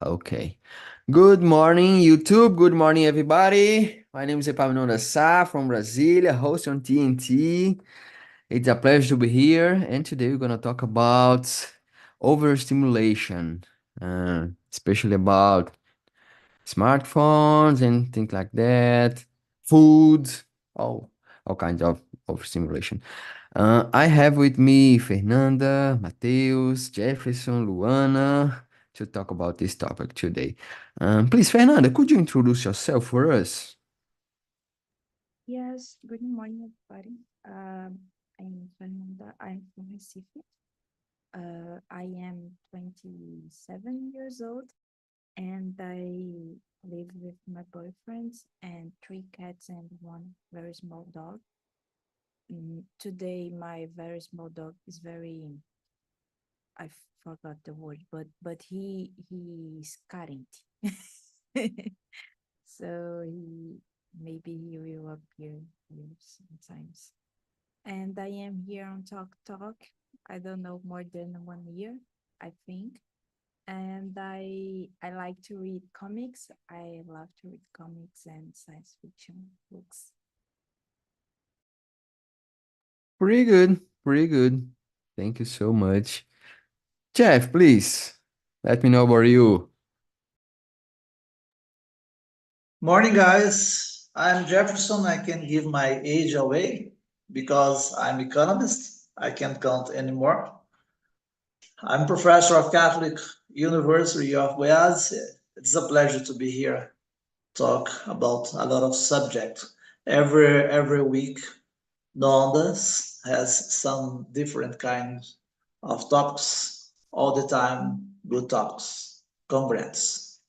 Okay. Good morning, YouTube. Good morning, everybody. My name is Epaminondas Sá from Brasília, host on TNT. It's a pleasure to be here. And today we're going to talk about overstimulation, especially about smartphones and things like that, food, all kinds of overstimulation. I have with me Fernanda, Matheus, Jefferson, Luana to talk about this topic today. Please, Fernanda, could you introduce yourself for us? Yes, good morning, everybody. I'm Fernanda. I'm from Recife. I am 27 years old and I live with my boyfriend and three cats and one very small dog. Today, my very small dog is I forgot the word, but he's cutting. So maybe he will appear here sometimes. And I am here on Talk Talk. I don't know, more than 1 year, I think. And I like to read comics. I love to read comics and science fiction books. Pretty good, pretty good. Thank you so much. Jeff, please, let me know about you. Morning, guys. I'm Jefferson. I can give my age away because I'm economist. I can't count anymore. I'm professor of Catholic University of Goiás. It's a pleasure to be here, talk about a lot of subject. Every week, Dondas has some different kinds of topics. All the time, good topics. Congrats.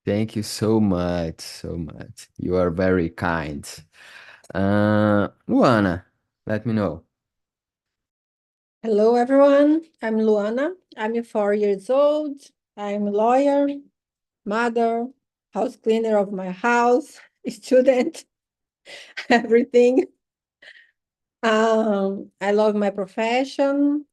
Thank you so much, so much. You are very kind. Luana, let me know. Hello, everyone. I'm Luana. I'm 4 years old. I'm a lawyer, mother, house cleaner of my house, student, everything. I love my profession.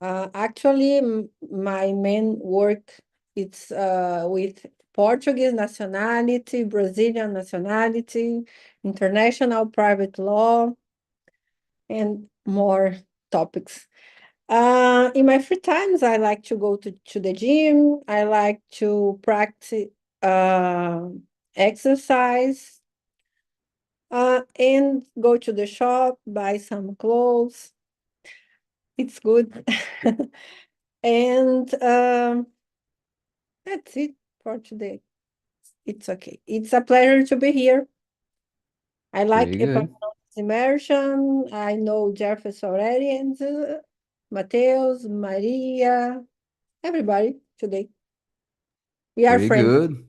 Actually, my main work it's with Portuguese nationality, Brazilian nationality, international private law, and more topics. In my free times, I like to go to the gym. I like to practice uh, exercise and go to the shop, buy some clothes. It's good. And that's it for today. It's okay. It's a pleasure to be here. I like Pretty good. Epaminondas immersion. I know Jefferson already and Mateus, Maria, everybody today. We are Pretty friends. good.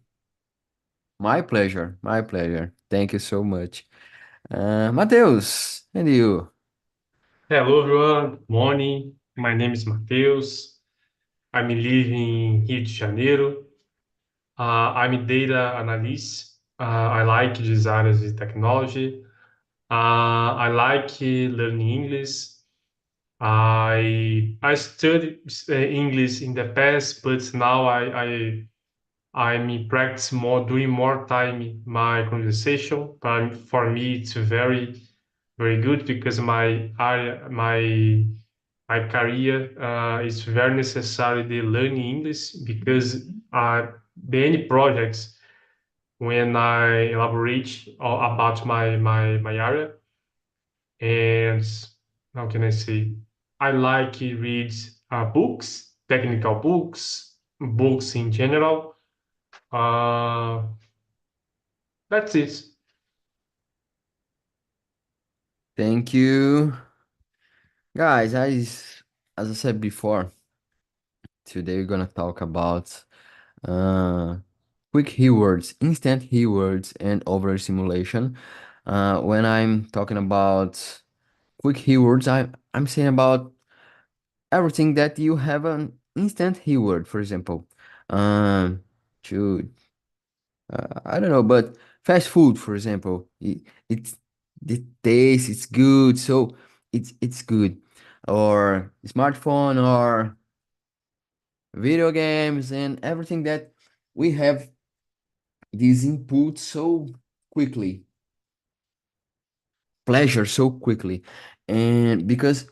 My pleasure. My pleasure. Thank you so much. Matheus, and you? Hello, everyone. Morning. My name is Matheus. I'm living in Rio de Janeiro. I'm a data analyst. I like design and technology. I like learning English. I studied English in the past, but now I'm in practice more, doing more time my conversation. But for me, it's very good because my career is very necessary the learning English because many projects when I elaborate about my area and how can I say I like to read books, technical books, books in general. Uh, that's it. Thank you. Guys, as I said before, today we're gonna talk about uh, quick keywords, instant keywords, and overstimulation. When I'm talking about quick keywords, I'm saying about everything that you have an instant keyword, for example. Um, to I don't know, but fast food, for example, it's the taste, it's good, so it's good. Or smartphone, or video games and everything that we have this input so quickly, pleasure so quickly, and because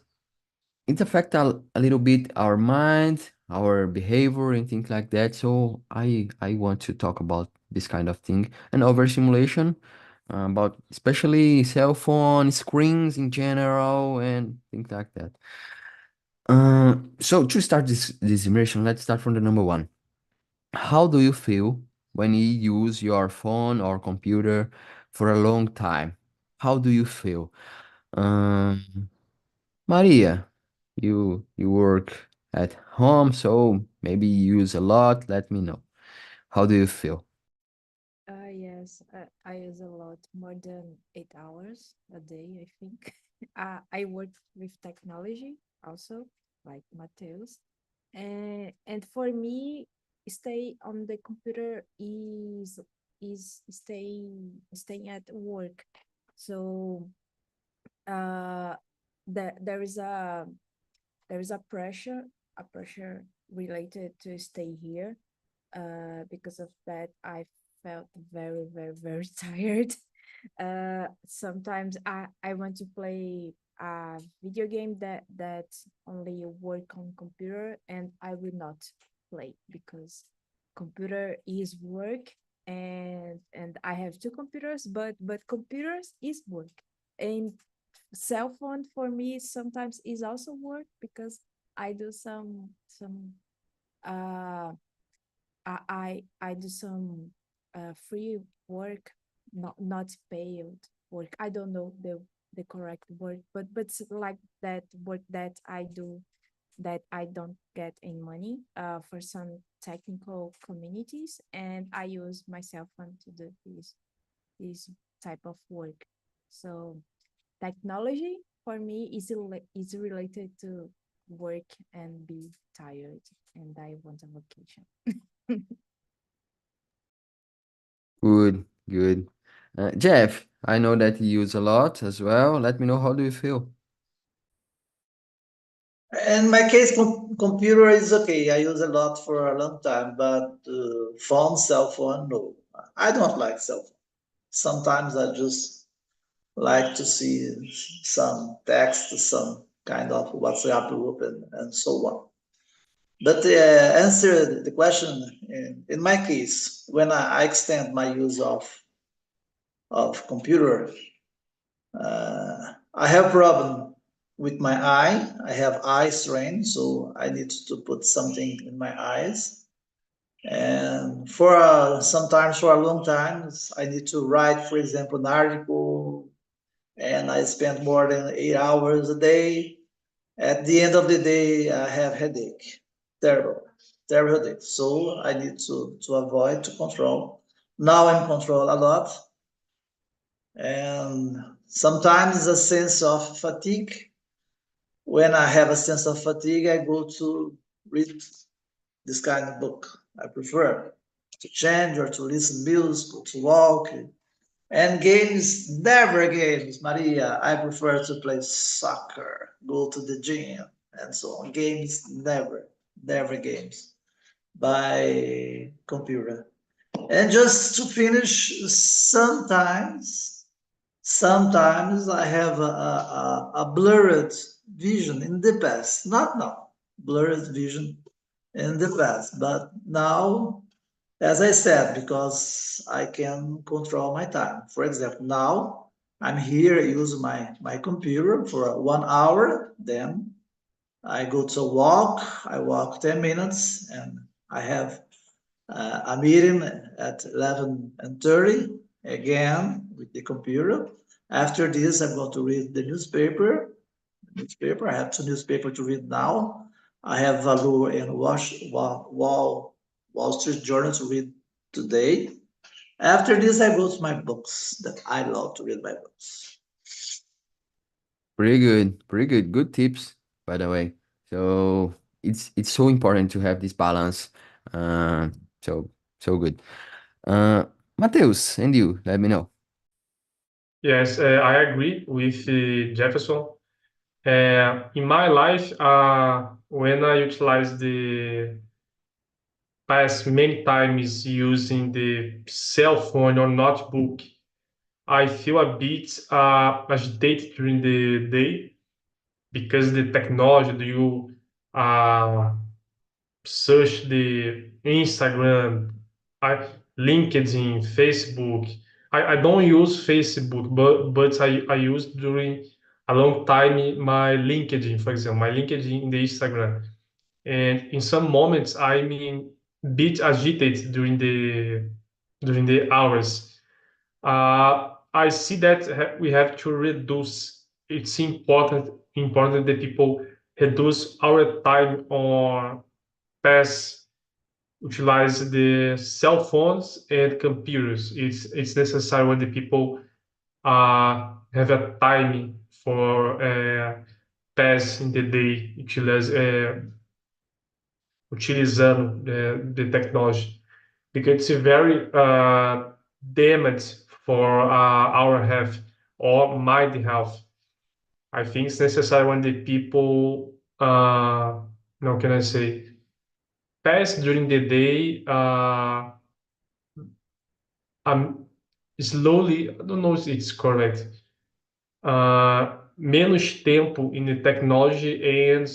it affects a little bit our mind, our behavior, and things like that. So I want to talk about this kind of thing and overstimulation, about especially cell phone screens in general and things like that. So to start this immersion, let's start from the number one. How do you feel when you use your phone or computer for a long time? How do you feel? Um, Maria, you work at home, so maybe you use a lot. Let me know. How do you feel? Yes, I use a lot, more than 8 hours a day, I think. I work with technology also, like Mateus. And for me, stay on the computer is staying at work. So uh there is a pressure related to stay here. Because of that, I felt very, very, very tired. Sometimes I want to play a video game that only work on computer, and I will not play because computer is work, and I have two computers, but computers is work, and cell phone for me sometimes is also work because I do some uh I do some free work, not paid work. I don't know the correct word, but it's like that work that I do that I don't get any money for some technical communities, and I use my cell phone to do this type of work. So technology for me is related to work and be tired, and I want a vacation. Good, good. Jeff, I know that you use a lot as well. Let me know how do you feel? In my case, computer is okay. I use a lot for a long time, but cell phone, no. I don't like cell phone. Sometimes I just like to see some text, some kind of WhatsApp group, and so on. But answer the question, in my case, when I extend my use of computer, I have problem with my eye. I have eye strain, so I need to put something in my eyes. And for sometimes for a long time, I need to write, for example, an article, and I spend more than 8 hours a day. At the end of the day, I have headache, terrible, terrible headache. So I need to avoid to control. Now I'm control a lot, and sometimes a sense of fatigue. When I have a sense of fatigue, I go to read this kind of book. I prefer to change or to listen music or to walk. And games, never games, Maria. I prefer to play soccer, go to the gym, and so on. Games, never, never games by computer. And just to finish, sometimes I have a blurred vision in the past, not now, blurred vision in the past, but now, as I said, because I can control my time. For example, now I'm here using my computer for 1 hour, then I go to walk, I walk 10 minutes, and I have a meeting at 11:30 again with the computer. After this, I'm going to read the newspaper. I have two newspapers to read now. I have Valor and Wall Street Journal to read today. After this, I go to my books that I love to read my books. Pretty good, pretty good. Good tips, by the way. So it's so important to have this balance. Uh, so so good. Uh, Mateus, and you, let me know. Yes, I agree with Jefferson. In my life, when I utilize pass many times using the cell phone or notebook, I feel a bit agitated during the day because the technology, do you search the Instagram, I, LinkedIn, Facebook. I don't use Facebook, but I use during a long time my LinkedIn, for example, my LinkedIn in the Instagram. And in some moments, I'm in bit agitated during the hours. I see that we have to reduce. It's important that people reduce our time on pass utilize the cell phones and computers. It's necessary when the people have a time for pass in the day utilizando the technology because it's very damage for our health or mind health. I think it's necessary when the people, how can I say, pass during the day um, slowly, I don't know if it's correct, menos tempo in the technology and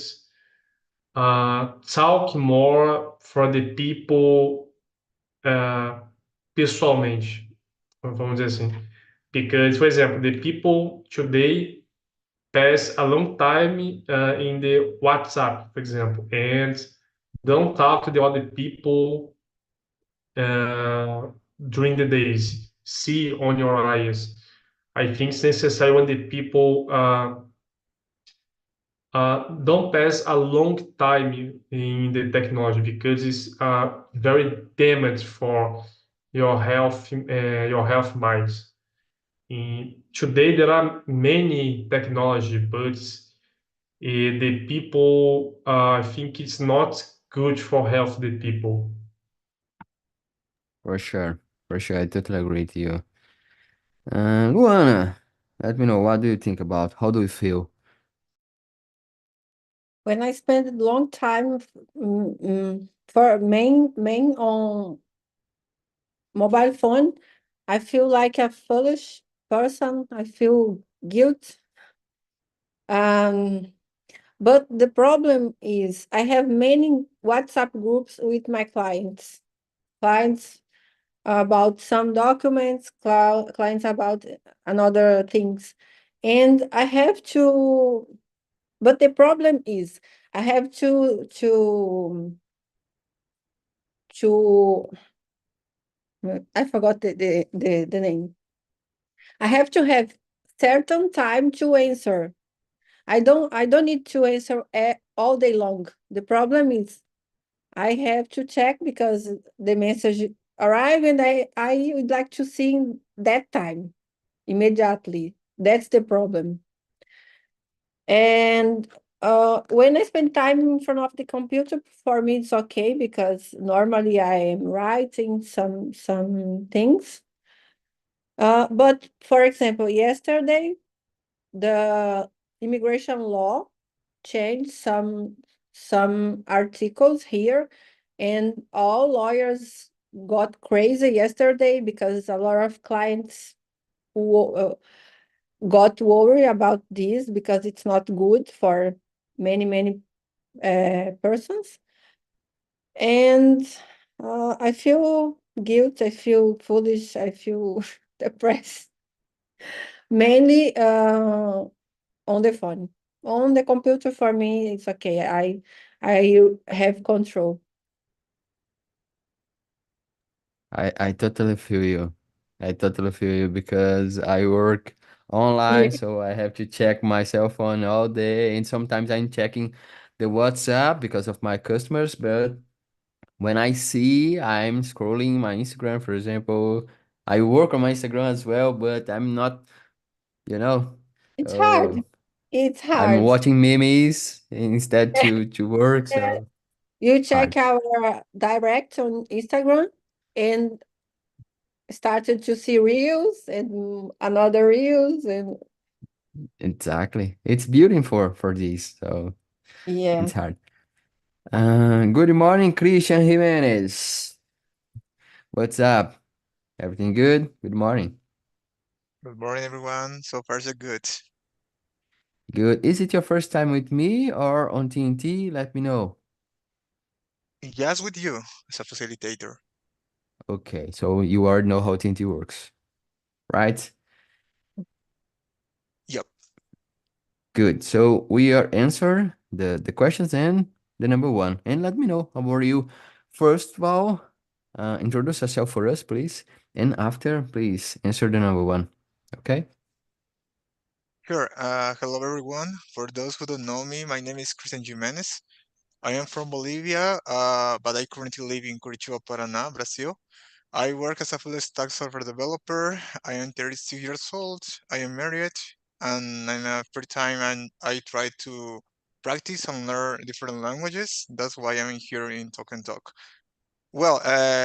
talk more for the people uh, pessoalmente, vamos dizer assim. Because, for example, the people today pass a long time in the WhatsApp, for example, and don't talk to the other people uh, during the days. See on your eyes. I think it's necessary when the people don't pass a long time in the technology because it's very damage for your health minds. Today there are many technology, but the people I think it's not good for health the people. For sure. For sure. I totally agree with you. Luana, let me know, what do you think about? How do you feel? When I spend a long time for main on mobile phone, I feel like a foolish person. I feel guilt. Um, but the problem is I have many WhatsApp groups with my clients about some documents, clients about another things. And I have to, but the problem is I have to I forgot the name. I have to have certain time to answer. I don't need to answer all day long. The problem is I have to check because the message arrive and I would like to see in that time immediately. That's the problem. And when I spend time in front of the computer, for me it's okay because normally I am writing some things. But for example, yesterday the immigration law changed some articles here, and all lawyers got crazy yesterday because a lot of clients got worried about this because it's not good for many persons. And I feel guilt, I feel foolish, I feel depressed, mainly on the phone. On the computer, for me, it's okay. I have control. I totally feel you. I totally feel you because I work Yeah, online, so I have to check my cell phone all day, and sometimes I'm checking the WhatsApp because of my customers, but when I see I'm scrolling my Instagram, for example, I work on my Instagram as well, but I'm not, you know, it's uh, hard. It's I'm hard. watching memes instead to work, Yeah. so You hard. check our direct on Instagram and started to see reels and another reels and Exactly. It's beautiful for this, so yeah. it's hard. Good morning, Christian Jimenez. What's up? Everything good? Good morning. Good morning, everyone. So far, so good. Good. Is it your first time with me or on TNT? Let me know. Just with you as a facilitator. Okay, so you already know how TNT works, right? Yep. Good. So we are answer the questions and the number one. And let me know how are you. First of all, introduce yourself for us, please. And after, please answer the number one. Okay? Sure. Hello, everyone. For those who don't know me, my name is Christian Jimenez. I am from Bolivia, but I currently live in Curitiba, Paraná, Brazil. I work as a full stack software developer. I am 32 years old. I am married, and in a free time, and I try to practice and learn different languages. That's why I'm here in Talk and Talk. Well,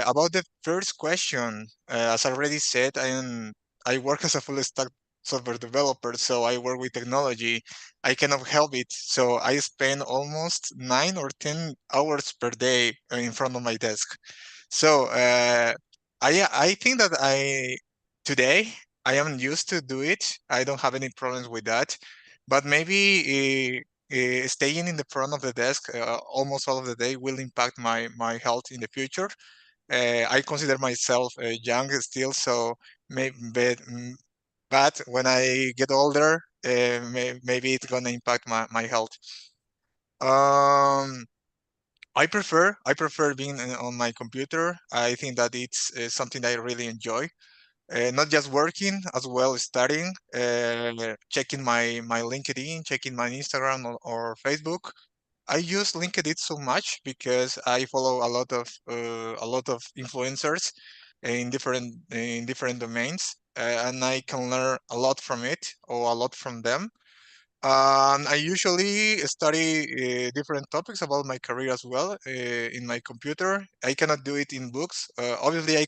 about the first question, as I already said, I work as a full stack software developer, so I work with technology. I cannot help it, so I spend almost 9 or 10 hours per day in front of my desk. So I think that I today I am used to do it. I don't have any problems with that, but maybe staying in the front of the desk almost all of the day will impact my health in the future. I consider myself young still, so but when I get older, maybe it's gonna impact my health. Um, I prefer being on my computer. I think that it's something that I really enjoy. Not just working, as well as studying, checking my LinkedIn, checking my Instagram or Facebook. I use LinkedIn so much because I follow a lot of influencers in different domains, and I can learn a lot from it or a lot from them. I usually study different topics about my career as well in my computer. I cannot do it in books. Obviously, I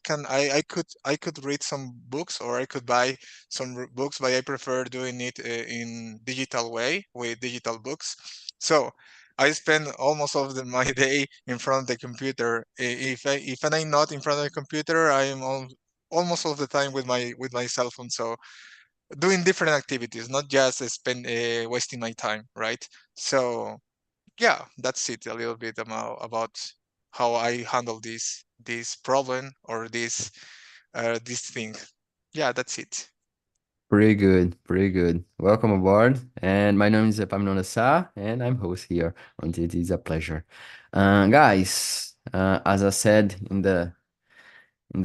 could read some books or I could buy some books, but I prefer doing it in digital way with digital books. So I spend almost all of my day in front of the computer. If I'm not in front of the computer, I am almost all of the time with my cell phone. So doing different activities, not just wasting my time, right? So yeah, that's it. A little bit about how I handle this problem or this thing. Yeah, that's it. Pretty good, pretty good. Welcome aboard. And my name is Epaminondas Sá, and I'm host here on TNT. It's a pleasure. Guys, as I said in the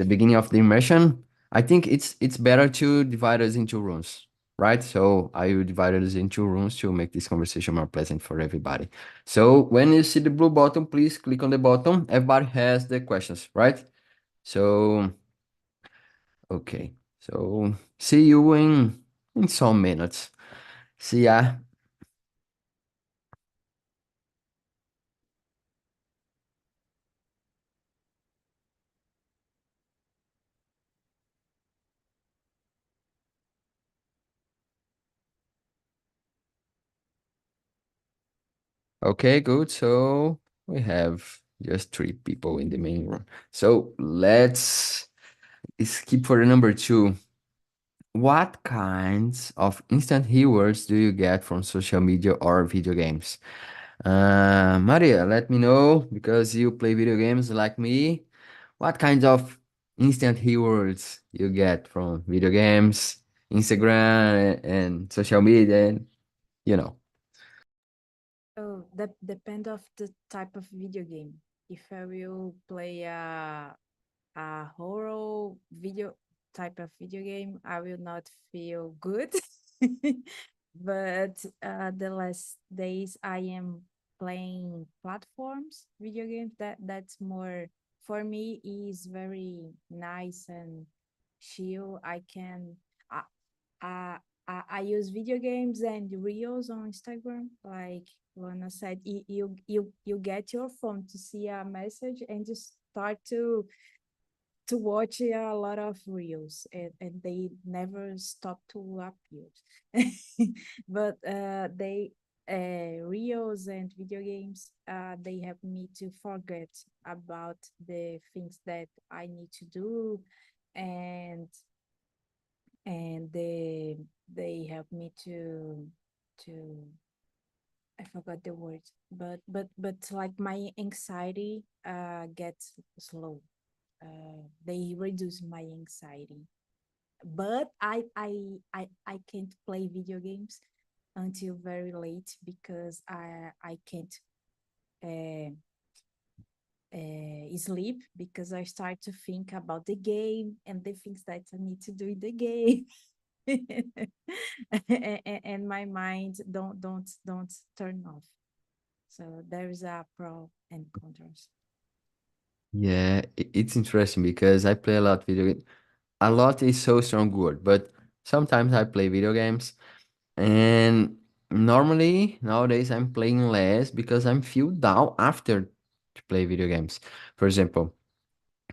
beginning of the immersion, I think it's better to divide us into rooms, right? So I will divide us into rooms to make this conversation more pleasant for everybody. So when you see the blue button, please click on the button. Everybody has the questions, right? So okay. So see you in some minutes. See ya. Okay, good. So we have just three people in the main room. So let's skip for the number two. What kinds of instant rewards do you get from social media or video games? Maria, let me know because you play video games like me. What kinds of instant rewards you get from video games, Instagram, and social media, and you know. Oh, that depend of the type of video game. If I will play a horror video type of video game, I will not feel good. But the last days I am playing platforms video games. That's more for me is very nice and chill. I, I use video games and reels on Instagram. Like Lana said, you get your phone to see a message and you start to watch a lot of reels, and they never stop to appear. But they reels and video games, they help me to forget about the things that I need to do, and they help me to I forgot the word, but like my anxiety gets slow. They reduce my anxiety. But I can't play video games until very late because I can't uh, sleep because I start to think about the game and the things that I need to do in the game. And my mind don't turn off. So there's a pro and cons. Yeah, it's interesting because I play a lot video game. A lot is so strong word, but sometimes I play video games and normally nowadays I'm playing less because I'm feel down after to play video games. For example,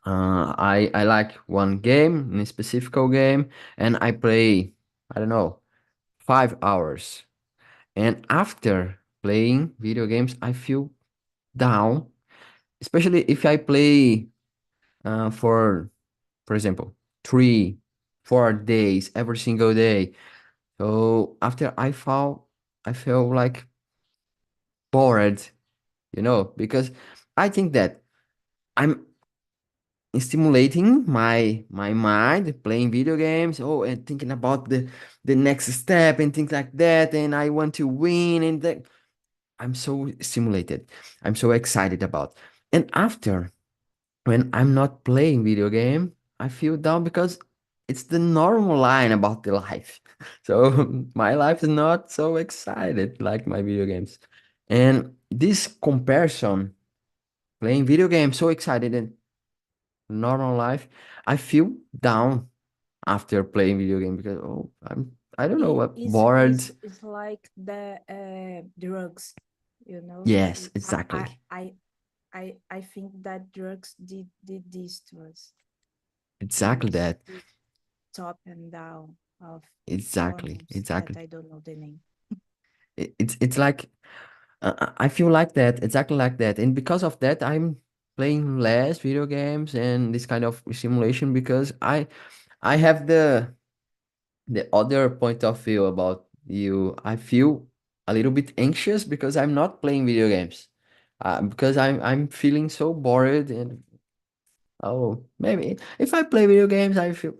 I like one game, in a specific game, and I play, I don't know, 5 hours. And after playing video games, I feel down, especially if I play for example, 3, 4 days every single day. So after I felt like bored, because I think that I'm stimulating my mind playing video games, and thinking about the next step and things like that, and I want to win, and that I'm so stimulated, I'm so excited about. And after, when I'm not playing video game, I feel down because it's the normal line about the life. So my life is not so excited like my video games. And this comparison, playing video games so excited and normal life, I feel down after playing video game because I don't know It what, bored. is like the drugs, you know. Yes, exactly. I think that drugs did this to us. Exactly This that. this top and down of Exactly. hormones that Exactly. I don't know the name. It's like I feel like that, exactly like that. And because of that, I'm playing less video games and this kind of simulation because I have the other point of view about you. I feel a little bit anxious because I'm not playing video games. Because I'm feeling so bored, and maybe if I play video games, I feel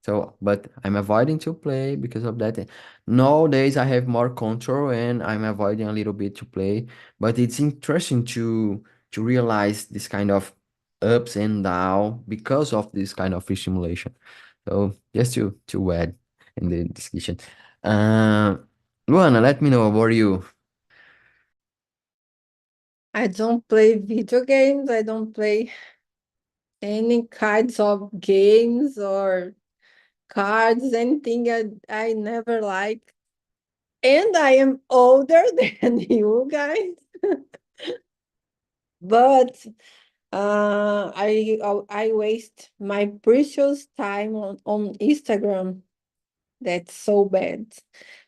so, but I'm avoiding to play because of that. Nowadays, I have more control and I'm avoiding a little bit to play. But it's interesting to realize this kind of ups and down because of this kind of simulation. So just to add in the discussion. Uh, Luana, let me know about you. I don't play video games. I don't play any kinds of games or cards, anything I never like. And I am older than you guys. But I waste my precious time on Instagram. That's so bad.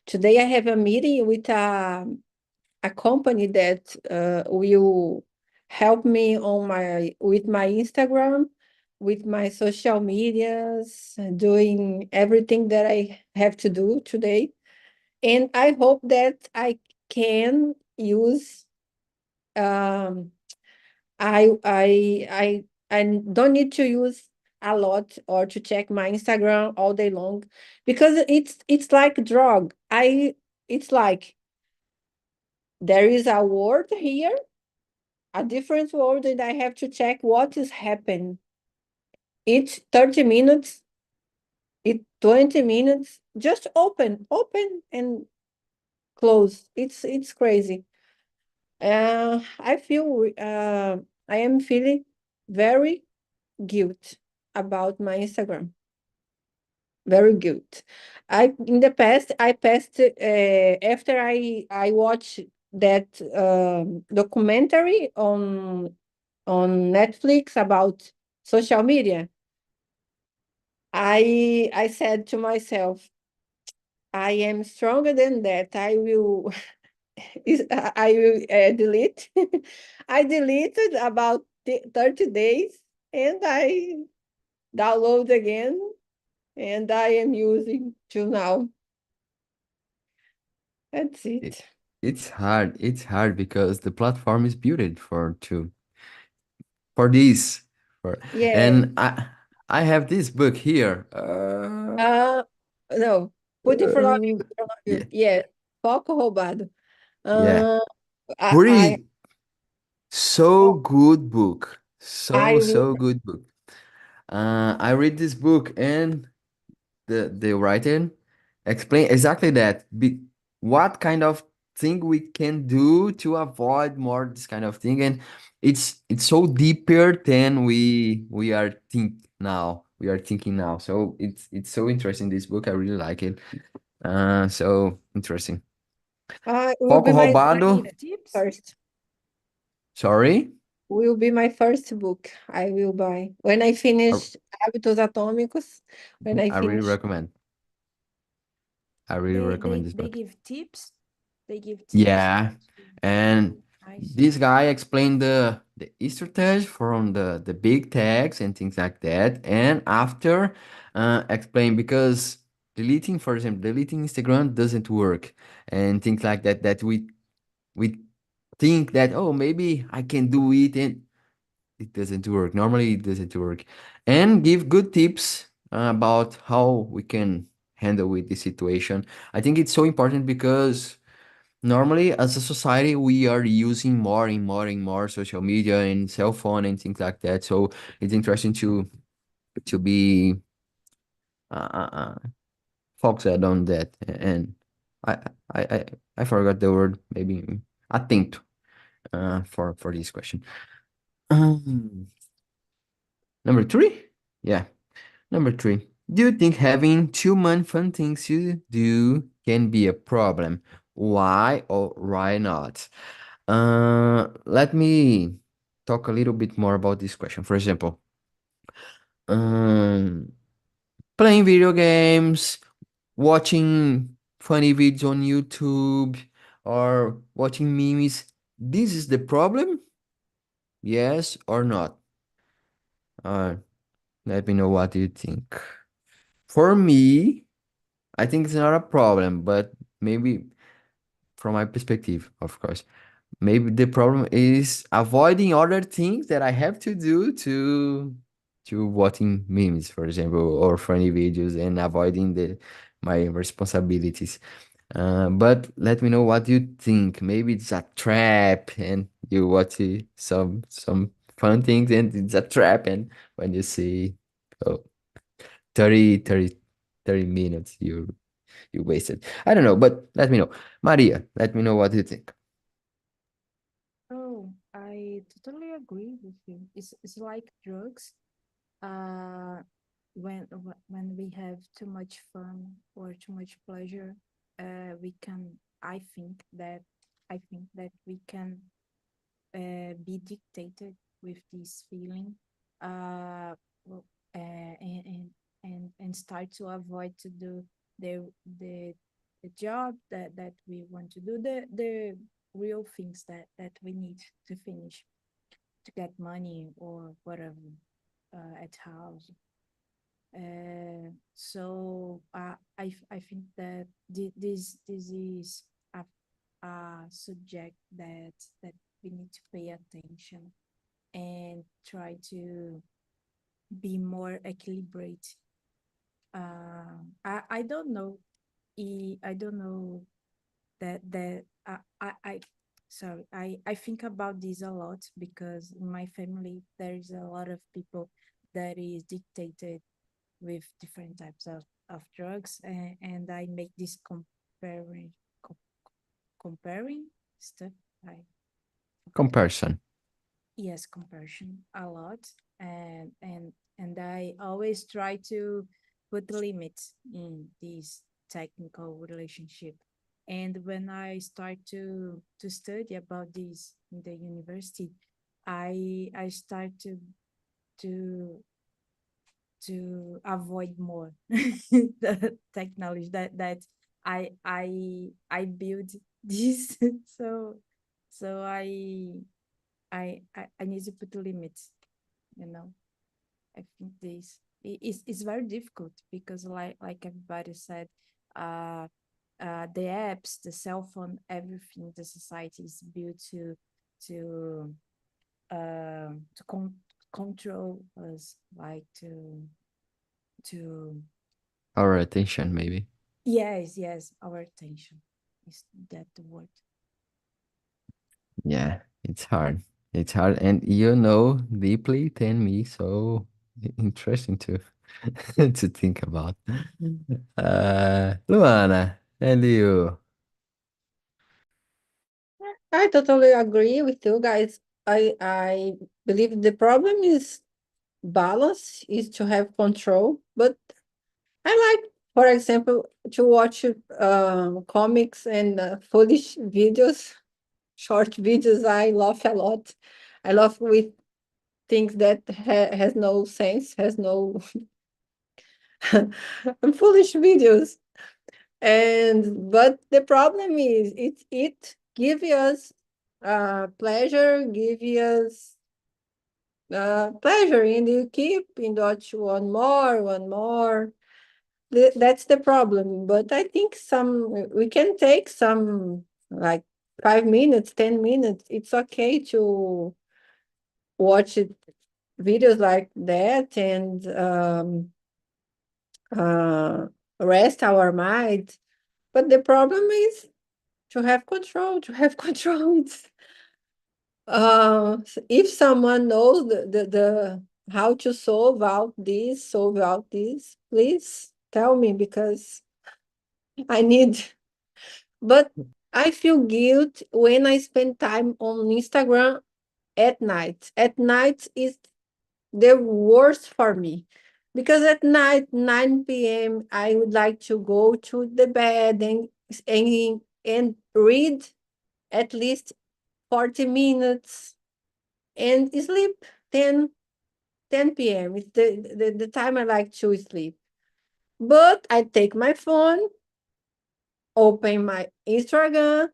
Today I have a meeting with a company that will help me on my with my Instagram, with my social medias, doing everything that I have to do today. And I hope that I can use um, I don't need to use a lot or to check my Instagram all day long because it's like drug. It's like there is a word here, a different word, and I have to check what is happening. Each 30 minutes, it 20 minutes, just open and close. It's crazy. I am feeling very guilt about my Instagram. Very good. I in the past I passed after I watched that documentary on Netflix about social media. I said to myself, I am stronger than that. I will I will delete. I deleted about 30 days and I download again and I am using till now. That's It, it. it's hard. It's hard because the platform is built for this. For Yeah. and I have this book here. Uh, no, put in front of you. Uh, In front of yeah, you. Yeah. Foco roubado. yeah. Uh, I, Pretty so good book. I So will. so good book. I read this book and the writer explain exactly that. What kind of thing we can do to avoid more this kind of thing, and it's so deeper than we are think now. We are thinking now. So it's so interesting. This book, I really like it. So interesting. Will Foco be my They roubado. give tips. first. Sorry. Will be my first book I will buy. When I I, finish Hábitos Atômicos, when I I really finish. recommend. I really recommend this They book. give tips. They give tips Yeah, to and nice. this guy explained the strategy from the big tags and things like that, and after explain because deleting, for example, deleting Instagram doesn't work, and things like that that we think that oh maybe I can do it and it doesn't work. Normally it doesn't work, and give good tips about how we can handle with this situation. I think it's so important because normally, as a society, we are using more and more and more social media and cell phone and things like that. So it's interesting to be focused on that. And I I I, I forgot the word. Maybe atento for this question. Um, number three, yeah, number three. Do you think having too many fun things to do can be a problem? Why or why not? Let me talk a little bit more about this question. For example, um, playing video games, watching funny videos on YouTube, or watching memes. This is the problem? Yes or not? Uh, Let me know what you think. For me, I think it's not a problem, but maybe from my perspective, of course. Maybe the problem is avoiding other things that I have to do to watching memes, for example, or funny videos and avoiding the my responsibilities. But let me know what you think. Maybe it's a trap and you watch some fun things and it's a trap and when you see oh, 30 minutes you wasted. I don't know, but let me know. Maria, let me know what you think. Oh, I totally agree with you. It's like drugs. Uh, when we have too much fun or too much pleasure, we can. I think that we can be dictated with this feeling. Uh, well, and start to avoid to do the the the job that we want to do, the real things that we need to finish to get money or whatever at house. I think that this is a subject that we need to pay attention and try to be more equilibrated. I don't know. I don't know that I sorry, I think about this a lot because in my family there is a lot of people that is dictated with different types of drugs, and I make this com, comparing stuff. I forgot. Comparison. Yes, comparison a lot, and I always try to put limits in this technical relationship. And when I start to study about this in the university, I start to to avoid more the technology that I build this. so so I need to put limits, you know. I think this is very difficult because like everybody said, uh the apps, the cell phone, everything, the society is built to to control us, like to Our attention, maybe. yes, our attention is that the word. Yeah, it's hard. It's hard, and you know deeply than me, so interesting to to think about. Luana, and you. I totally agree with you guys. I believe the problem is balance, is to have control. But I like, for example, to watch comics and foolish videos, short videos. I laugh a lot. I love with things that has no sense, has no foolish videos. And but the problem is it give us pleasure, give us pleasure, and you keep in watch one more. That's the problem. But I think some we can take some like 5 minutes, 10 minutes. It's okay to watch videos like that and uh, rest our mind. But the problem is to have control. To have control. If someone knows the how to solve out this, please tell me because I need. But I feel guilt when I spend time on Instagram at night. At night is the worst for me because at night, 9 p.m., I would like to go to the bed and read at least 40 minutes and sleep 10 p.m. It's the time I like to sleep. But I take my phone, open my Instagram,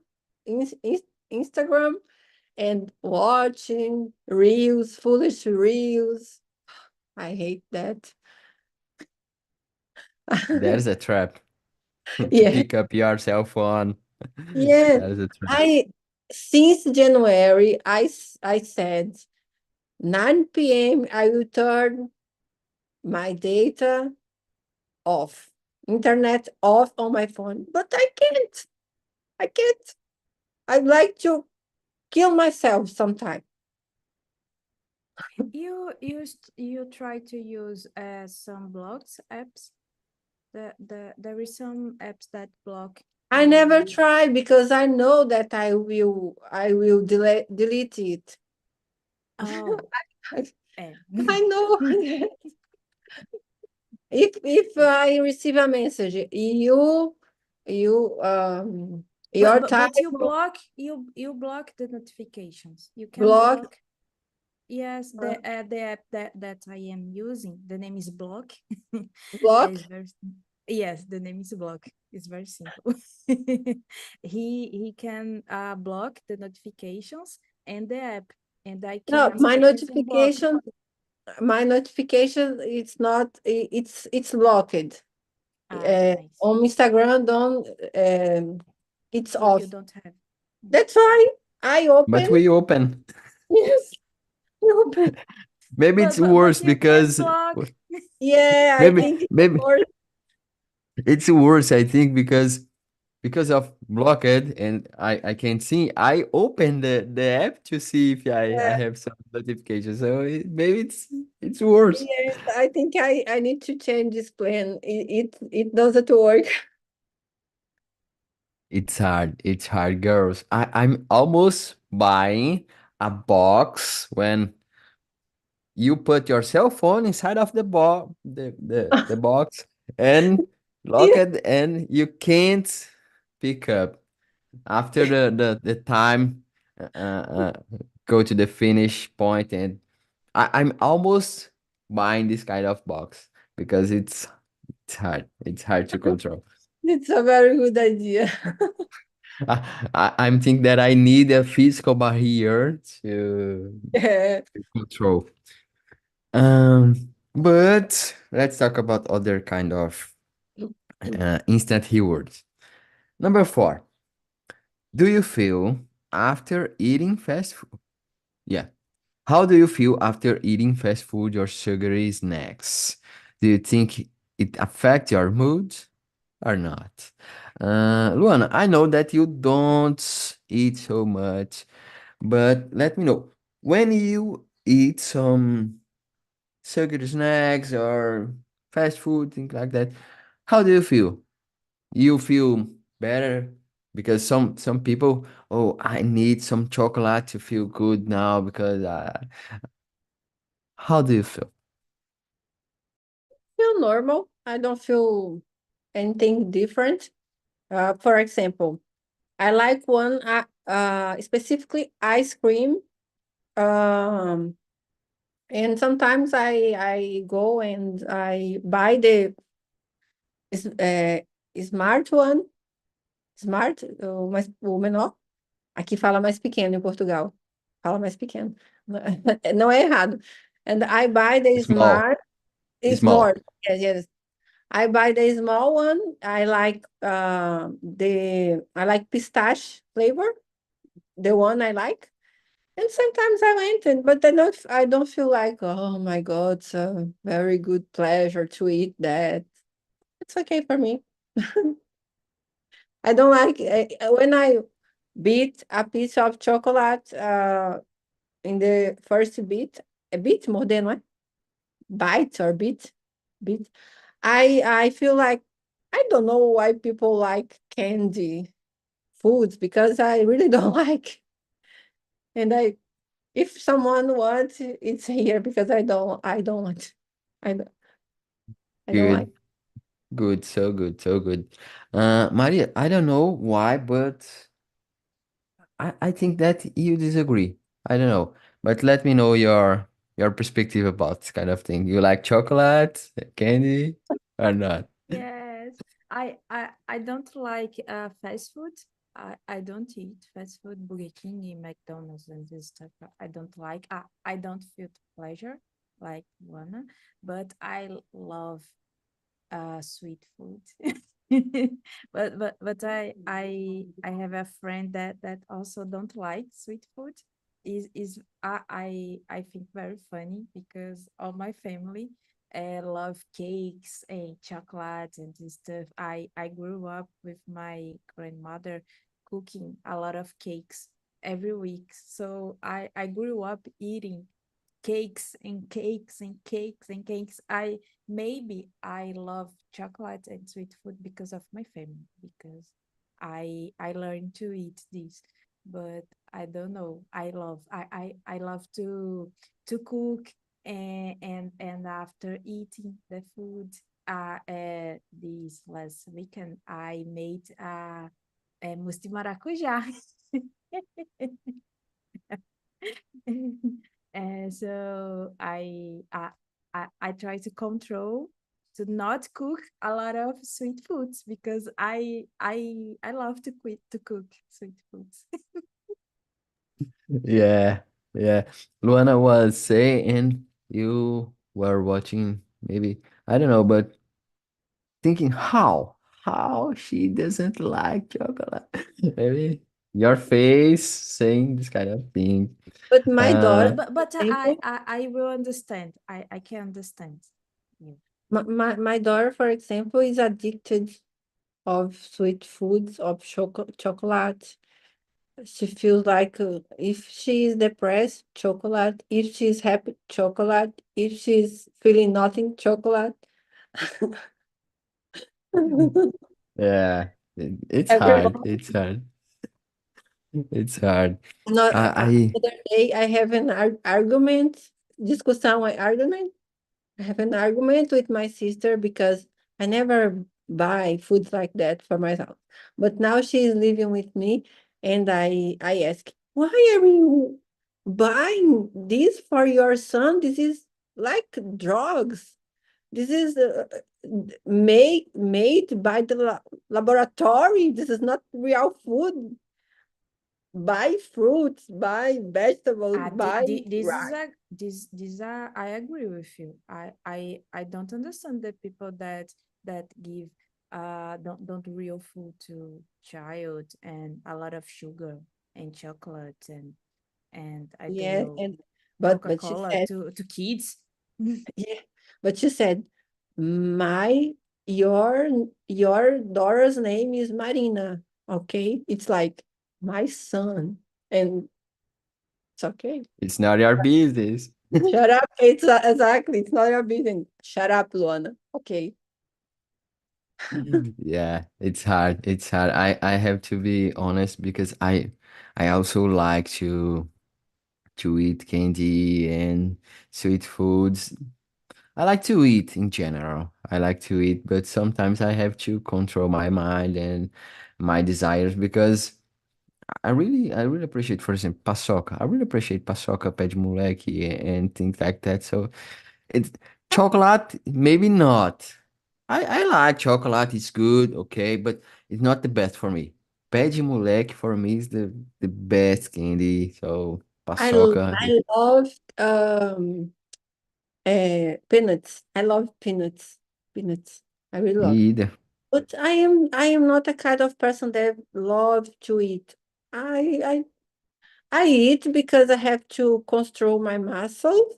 and watching reels, foolish reels. I hate that. There's a trap to Yeah, pick up your cell phone. yeah. That is a trap. I since January, I said 9 p.m. I will turn my data off, internet off on my phone, but I can't. I can't. I'd like to kill myself sometime. You try to use some blocks apps. There is some apps that block. I never try because I know that I will delete it. Oh, I, eh. I know if I receive a message, you your time But you block the notifications. You can block block. Yes, the app that I am using, the name is Block. block. Is very yes, the name is Block. It's very simple. He can block the notifications and the app, and No, I can block. my notification it's not it's blocked. Ah, nice. On Instagram, don't it's You off. don't have. Mm. That's why I But open. we open. Yes, I open. Maybe it's But worse you can because block. Yeah, I maybe think it's maybe more. it's worse, I think, because of blocked and I can't see. I open the app to see if I Yeah, have some notifications. So maybe it's worse. yes, I think I need to change this plan. It doesn't work. It's hard. It's hard, girls. I'm almost buying a box when you put your cell phone inside of the box and lock Yeah, it and you can't pick up after the time go to the finish point and I'm almost buying this kind of box because it's hard to control. it's a very good idea. I'm thinking that I need a physical barrier to control. But let's talk about other kind of instant rewards. Number four, do you feel after eating fast food? Yeah. How do you feel after eating fast food or sugary snacks? Do you think it affects your mood or not? Luana, I know that you don't eat so much, but let me know when you eat some sugary snacks or fast food, things like that. How do you feel? You feel better because some people, oh, I need some chocolate to feel good now because how do you feel? Feel normal. I don't feel anything different. For example, I like one specifically ice cream. Um, and sometimes I go and I buy the smart one, smart, o menor. Aqui fala mais pequeno em Portugal. Fala mais pequeno. Não é errado. And I buy the Small, smart, small. small. Yes, yes. I buy the small one. I like pistache flavor, the one I like. And sometimes I went and but I don't feel like, oh my God, it's a very good pleasure to eat that. It's okay for me. I don't like when I beat a piece of chocolate in the first bit, a bit more than one bite or bit. I feel like I don't know why people like candy foods because I really don't like. And I if someone wants, it's here because I don't want. I don't I don't like. Good, good, so good, so good. Maria, I don't know why, but I think that you disagree. I don't know, but let me know your perspective about this kind of thing. You like chocolate, candy, or not? Yes, I don't like fast food. I don't eat fast food, Burger King, and McDonald's and this stuff. I don't like. I don't feel pleasure like one, but love sweet food. But I have a friend that also don't like sweet food. Is I think very funny because all my family love cakes and chocolate and this stuff. I grew up with my grandmother cooking a lot of cakes every week. So I grew up eating cakes and cakes and cakes and cakes. I love chocolate and sweet food because of my family, because I learned to eat this. But I don't know. I love to cook, and after eating the food this last weekend I made mousse de maracujá. And so I try to control to not cook a lot of sweet foods because I love to quit to cook sweet foods. Yeah, yeah. Luana was saying you were watching maybe I don't know, but thinking how she doesn't like chocolate. Maybe your face saying this kind of thing. But my daughter, Uh, But for example, I will understand. I can understand you. my daughter, for example, is addicted of sweet foods, of chocolate. She feels like if she is depressed, chocolate. If she's happy, chocolate. If she's feeling nothing, chocolate. yeah, it's hard. Everybody. It's hard. It's hard. No, I other day I have an argument, discussão, argument. I have an argument with my sister because I never buy foods like that for myself. But now she is living with me, and I ask, why are you buying this for your son? This is like drugs. This is made by the laboratory. This is not real food. Buy fruits, buy vegetables, buy This is rice. a this are I agree with you. I don't understand the people that give don't real food to child and a lot of sugar and chocolate and I don't Yes, know and but she Coca-Cola said, to kids. yeah, but she said, my your your daughter's name is Marina. Okay, it's like my son, and it's okay. It's not your business. Shut up. It's exactly. It's not your business. Shut up, Luana. Okay. Yeah, it's hard. It's hard. I have to be honest because I also like to eat candy and sweet foods. I like to eat in general. I like to eat, but sometimes I have to control my mind and my desires because I really appreciate, for example, paçoca. I really appreciate paçoca, pé de moleque, and things like that. So it's chocolate, maybe not. I like chocolate, it's good, okay, but it's not the best for me. Pé de moleque for me is the best candy. So paçoca, I love peanuts. I love peanuts. Peanuts. I really love. me either. But I am not a kind of person that love to eat. I I eat because I have to control my muscles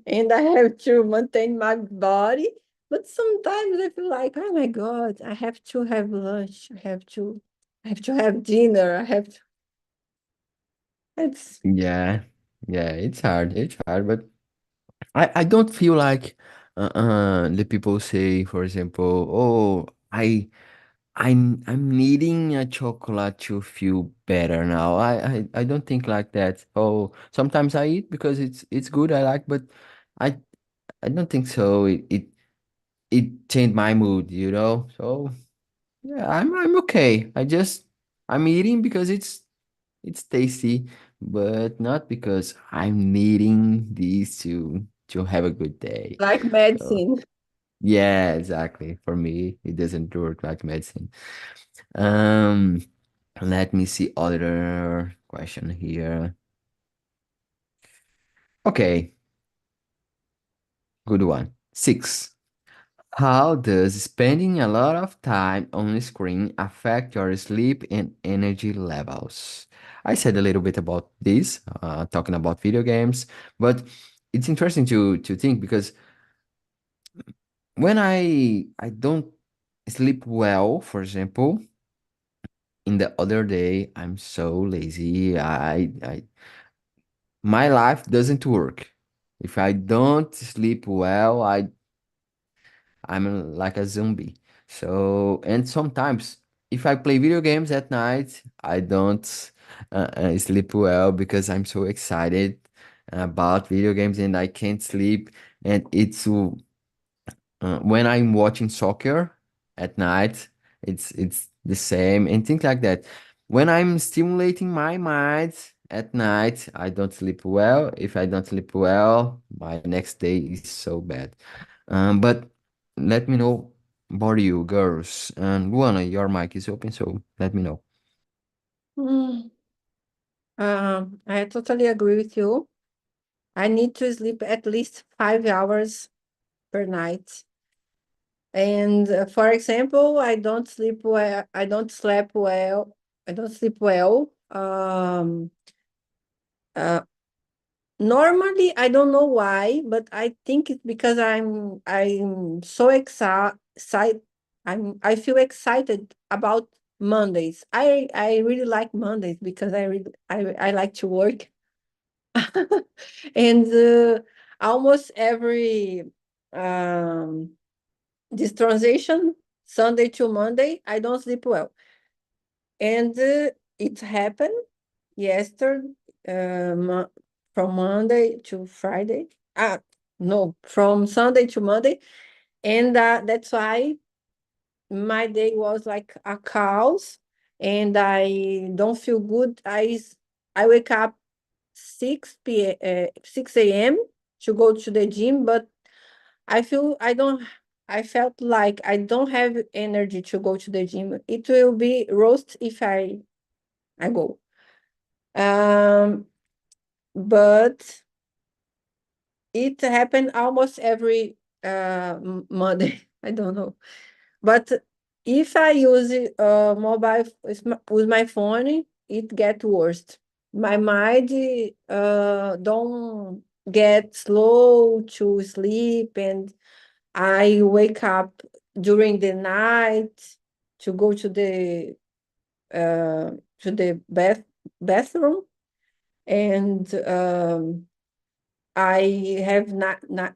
and I have to maintain my body. But sometimes I feel like, oh my God, I have to have lunch. I have to have dinner. It's Yeah, yeah, it's hard. It's hard, but I don't feel like the people say, for example, oh, I'm needing a chocolate to feel better now. I don't think like that. Oh, sometimes I eat because it's good, I like, but I I don't think so. It changed my mood, you know? So yeah, I'm okay. I'm eating because it's tasty, but not because I'm needing these to have a good day. like So medicine. yeah, exactly. For me, it doesn't work like medicine. Um, let me see other question here. Okay, good one. Six. How does spending a lot of time on the screen affect your sleep and energy levels? I said a little bit about this, talking about video games, but it's interesting to think because when I don't sleep well, for example, in the other day, I'm so lazy. I my life doesn't work. If I don't sleep well, I'm like a zombie. So, and sometimes if I play video games at night, I don't sleep well because I'm so excited about video games and I can't sleep. And when I'm watching soccer at night, it's the same and things like that. When I'm stimulating my mind at night, I don't sleep well. If I don't sleep well, my next day is so bad. But let me know about you, girls. And Luana, your mic is open, so let me know. Mm, I totally agree with you. I need to sleep at least 5 hours per night. And for example, I don't sleep well. I don't sleep well. I don't sleep well. Uh, Normally, I don't know why, but I think it's because I'm so excited. I feel excited about Mondays. I really like Mondays because I like to work. And almost every um this transition, Sunday to Monday, I don't sleep well. And it happened yesterday, from Monday to Friday. No, from Sunday to Monday. And that's why my day was like a chaos and I don't feel good. I wake up 6 a.m. to go to the gym, but I feel I don't. I felt like I don't have energy to go to the gym. It will be roast if I go. Um, but it happened almost every Monday. I don't know. But if I use mobile with my phone, it get worse. My mind don't get slow to sleep, and I wake up during the night to go to the bathroom, and I have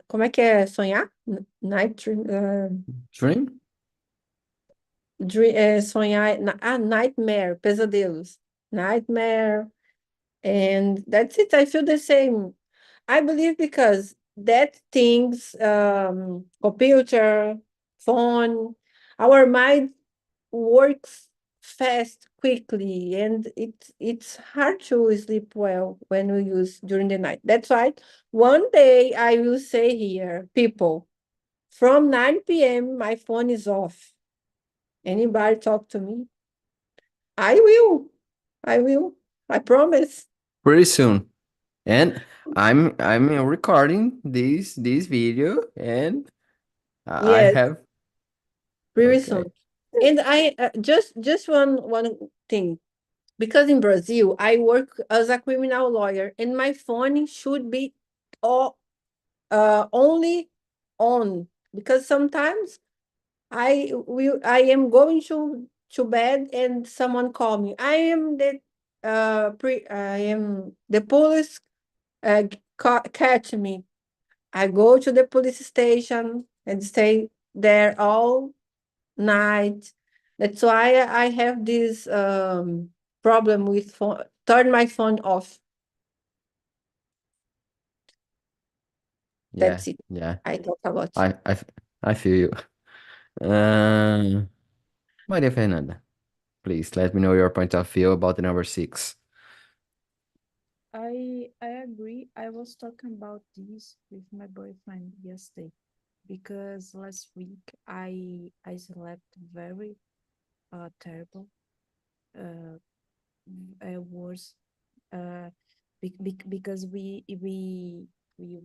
como é que é sonhar? Night dream, Dream? sonhar, nightmare, pesadelos, nightmare, and that's it. I feel the same. I believe because that things, computer, phone, our mind works fast, quickly, and it's hard to sleep well when we use during the night. That's why one day I will say here, people, from 9 p.m. my phone is off. Anybody talk to me? I will. I will. I promise. Pretty soon. And I'm recording this video, and I Yes, have very okay. soon. And I just one thing, because in Brazil I work as a criminal lawyer, and my phone should be all, only on, because sometimes I am going to bed and someone call me. I am the police, catch me. I go to the police station and stay there all night. That's why I have this problem with phone. Turn my phone off. Yeah, That's it. yeah. I talk about. I I f- I feel you. Um, Maria Fernanda, please let me know your point of view about the number six. I agree. I was talking about this with my boyfriend yesterday because last week I slept very terrible, uh, worse, uh because we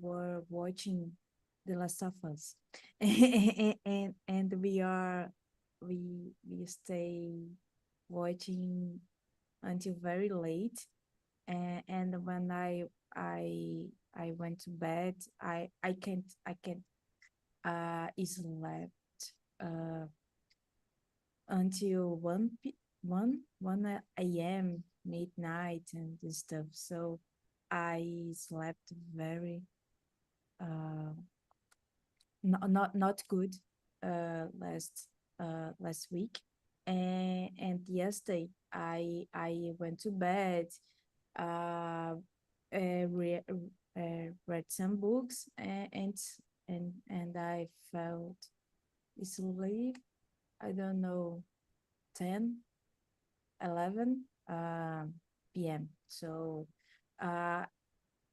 were watching The Last of Us, and we stay watching until very late, and when I went to bed, I can't slept uh until 1 a.m. midnight and stuff. So I slept very uh not good last week, and yesterday I went to bed, uh, read some books, and I felt sleep. I don't know, 10, 11 p.m. So uh,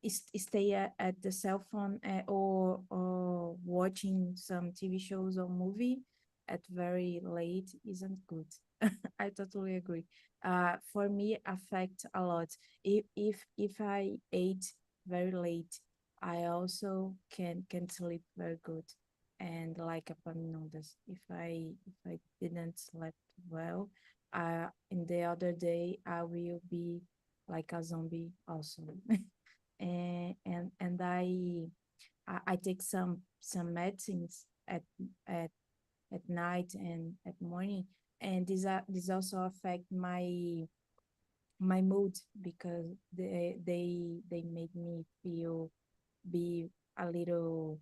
stay at the cell phone, or watching some TV shows or movie at very late isn't good. I totally agree. For me, affect a lot. If I ate very late, I also can sleep very good, and like Epaminondas. If I didn't sleep well, in the other day I will be like a zombie also. And I take some medicines at at night and at morning, and this also affect my mood because they make me feel be a little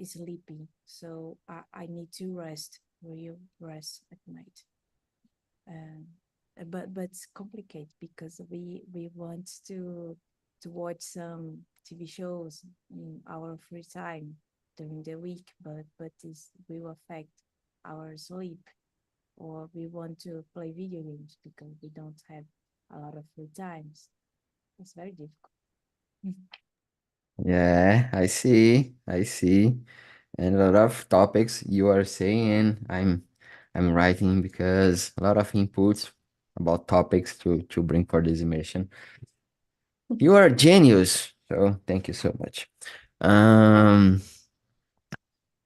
sleepy. So I need to rest, real rest at night. um, but it's complicated because we want to watch some TV shows in our free time during the week, but this will affect our sleep, or we want to play video games because we don't have a lot of free times. It's very difficult. Yeah, I see. I see. and a lot of topics you are saying. I'm writing because a lot of inputs about topics to bring for this immersion. You are a genius, so thank you so much. Um,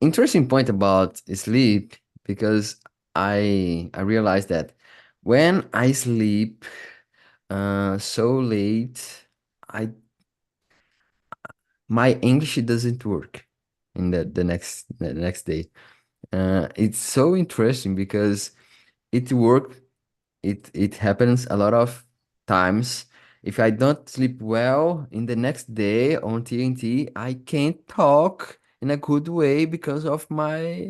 Interesting point about sleep because I realized that when I sleep so late, I my English doesn't work in the next day. It's so interesting because it worked. It happens a lot of times. If I don't sleep well in the next day on TNT, I can't talk in a good way because of my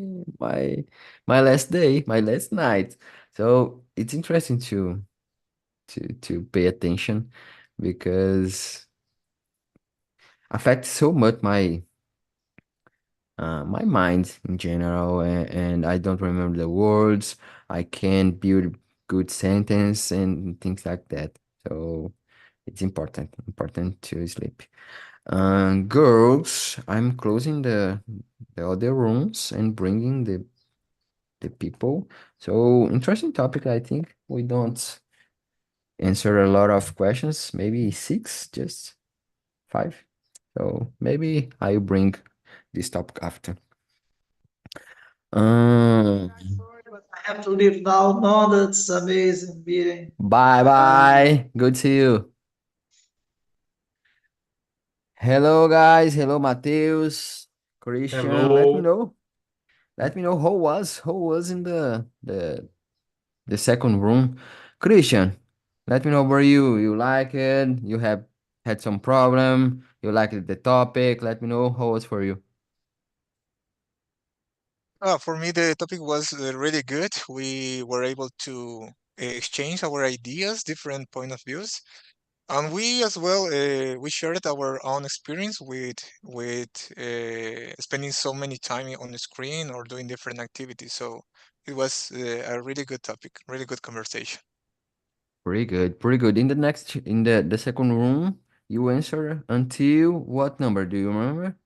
last day, my last night. So it's interesting to pay attention because affects so much my mind in general, and I don't remember the words. I can't build good sentence and things like that. So it's important to sleep. Girls, I'm closing the other rooms and bringing the people. So interesting topic. I think we don't answer a lot of questions. Maybe six, just five. So maybe I'll bring this topic after. Um, Sorry, but I have to leave now. No, that's amazing meeting. Bye And bye. Good to see you. Hello guys. Hello Mateus. Christian. Hello. Let me know who was in the second room. Christian, let me know where you like it. You have had some problem. You liked the topic. Let me know how it was for you. For me, the topic was really good. We were able to exchange our ideas, different point of views, and we as well we shared our own experience with spending so many time on the screen or doing different activities. So it was a really good topic, really good conversation. Pretty good. Pretty good. In the second room, you answer until what number? Do you remember?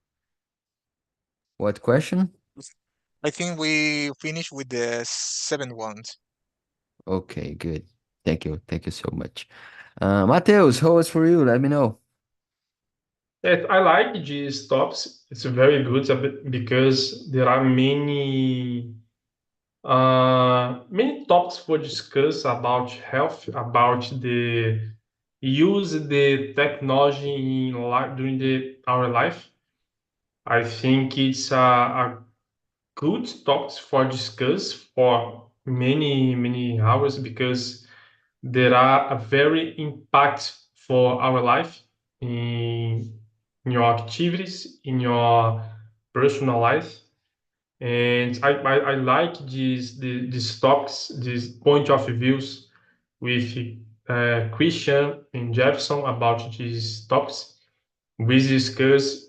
What question? I think we finished with the seven ones. Okay, good. Thank you. Thank you so much. Mateus, how was for you? Let me know. Yes, I like these topics. It's very good because there are many topics for discuss about health, about the use the technology in life during our life. I think it's a good topics for discuss for many hours because there are a very impact for our life in your activities, in your personal life. And I like these topics, these point of views with Christian and Jefferson about these topics. We discuss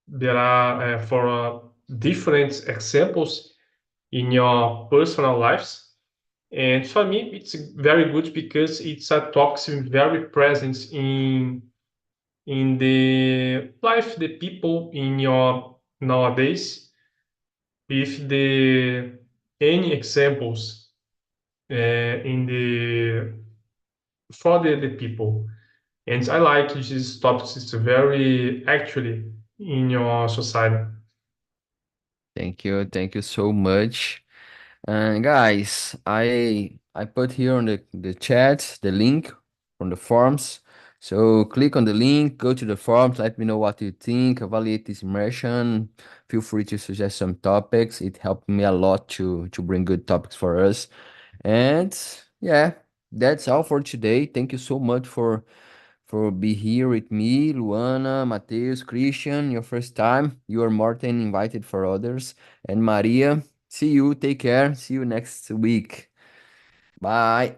there are for different examples in your personal lives. And for me, it's very good because it's a topic very present in the life, the people in your nowadays. If the any examples in the for the people, and I like these topics. It's very actually in your society. Thank you. Thank you so much. And guys, I put here on the chat the link from the forms. So click on the link, go to the forms, let me know what you think, evaluate this immersion. Feel free to suggest some topics. It helped me a lot to bring good topics for us. And yeah, that's all for today. Thank you so much for be here with me, Luana, Mateus, Christian, your first time. You are more than invited for others. And Maria, see you. Take care. See you next week. Bye.